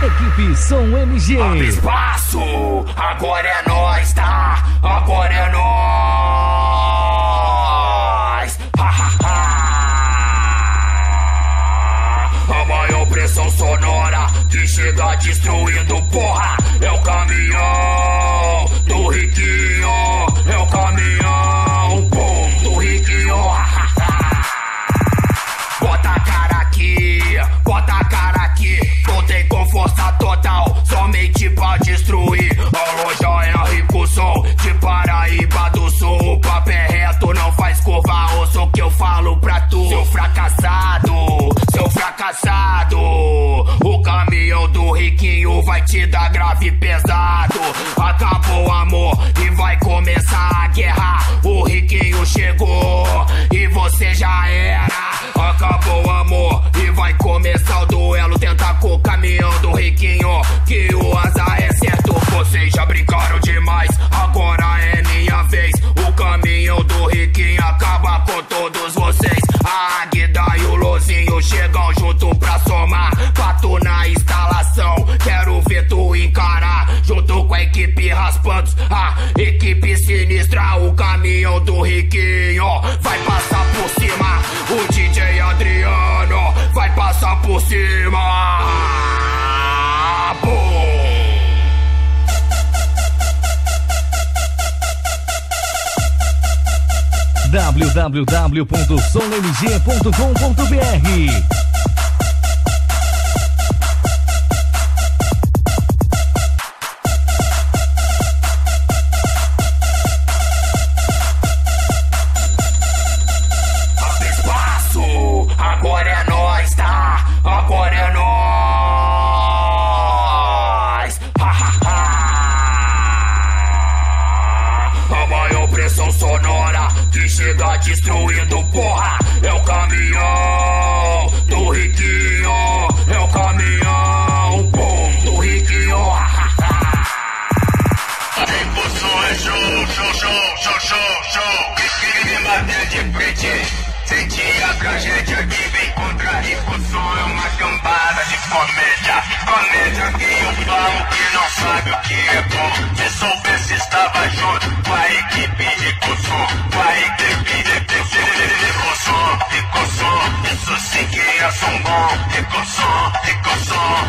Equipe Som MG. Abre espaço, agora é nós, tá? Agora é nós. A maior pressão sonora que chega destruindo, porra. É o caminhão do Riquinho. É o caminhão, pum, do Riquinho. Bota a cara aqui, bota a cara aqui. Voltei com força total, somente pra destruir. A loja é Rico Som, de Paraíba do Sul. O papo é reto, não faz curva, ouça o que eu falo pra tu. Seu fracassado, seu fracassado. O caminhão do Riquinho vai te dar grave pesado. Acabou o amor e vai começar a guerra. O Riquinho chegou e você já era. Acabou o amor e vai começar o duelo. Tenta com o caminhão do Riquinho, que o azar é certo. Vocês já brincaram demais, agora é minha vez. O caminhão do Riquinho acaba com todos vocês. A Águida e o Lozinho chegam junto pra somar. Pato na instalação, quero ver tu encarar. Junto com a equipe Raspantos, a equipe sinistra. O caminhão do Riquinho vai passar por cima. O DJ Adriano vai passar por cima. www.sommg.com.br. Agora é nós, tá? Agora é nós. A maior pressão sonora que chega destruindo, porra. É o caminhão do Riquinho. É o caminhão, pum, do Riquinho. Rico Som é show, show, show, show, show, show. Me bater de frente. Senti a tragédia que vem contra Rico Som. É uma cambada de comédia. Comédia que eu falo que não sabe o que é bom. Se soubesse estava junto com a equipe Rico Som. Com a equipe Rico Som. Rico Som, isso sim que é som bom. Rico Som, Rico Som.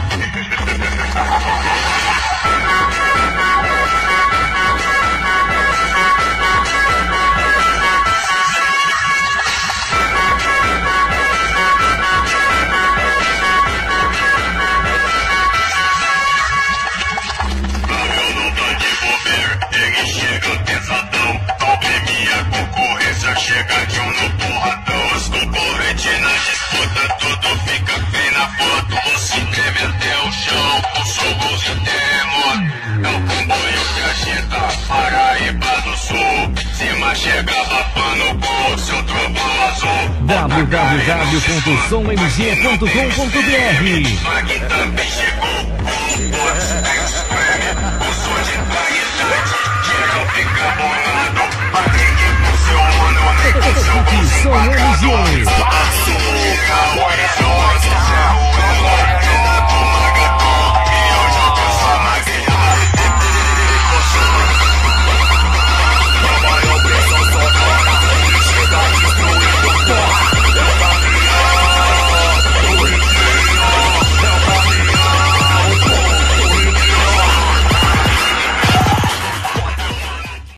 Chegadinho no porradão, os concorrentes na disputa, tudo fica bem na foto. O cinema até o chão, os sogros e terremoto. É o comboio que agita Paraíba do Sul. Cima chega abafando com o seu trovão azul. www.sommg.com.br. Aqui também chegou o Boss Express. O som de qualidade, geral fica bolado. Aqui que funciona. Equipe Som MG. Agora é